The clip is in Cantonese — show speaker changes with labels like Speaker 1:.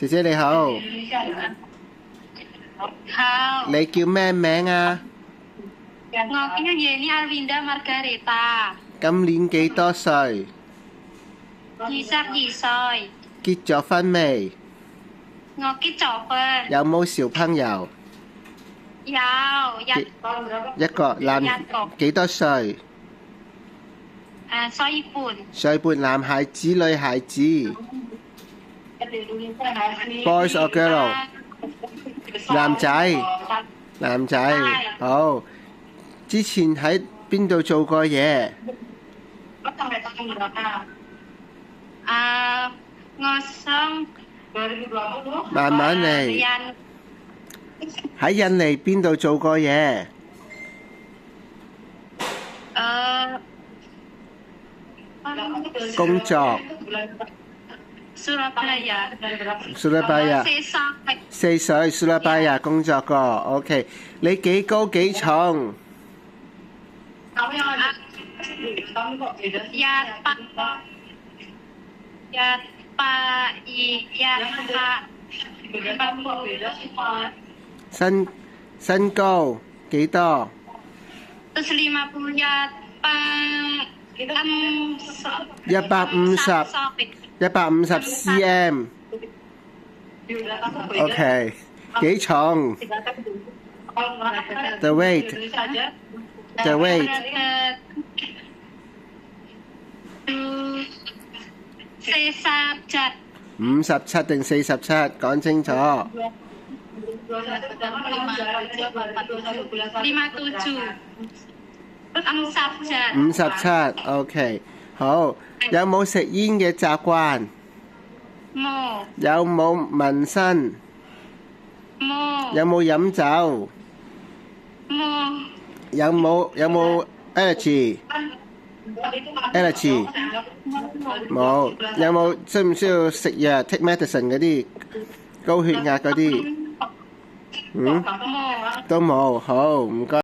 Speaker 1: 姐姐你好，
Speaker 2: 好，
Speaker 1: 你叫咩名啊？
Speaker 2: 我叫Yeni Arvinda Margareta，
Speaker 1: 今年幾多歲？
Speaker 2: 22歲，
Speaker 1: 結咗婚未？
Speaker 2: 我結咗婚，
Speaker 1: 有冇小朋友？
Speaker 2: 有
Speaker 1: 一個男，幾多歲？
Speaker 2: 歲半，
Speaker 1: 歲半，男孩子女孩子 ？Boys or girl？男仔，男仔，好。之前喺邊度做過嘢？
Speaker 2: 我想
Speaker 1: 慢慢嚟。喺印尼邊度做過嘢？工作。
Speaker 2: Surabaya，
Speaker 1: Surabaya， 4歲 Surabaya 工作過。OK， 你幾高幾重身高幾多？150 cm。OK， 幾重 ？The weight。The weight。 57定47，講清楚。57 OK， 好。有冇食煙嘅習慣？
Speaker 2: 冇。
Speaker 1: 有冇紋身？
Speaker 2: 冇。
Speaker 1: 有冇飲酒？
Speaker 2: 冇。
Speaker 1: 有冇 allergy？ 冇。有冇需唔需要食藥 take medicine 嗰啲高血壓嗰啲？都冇。好，唔該。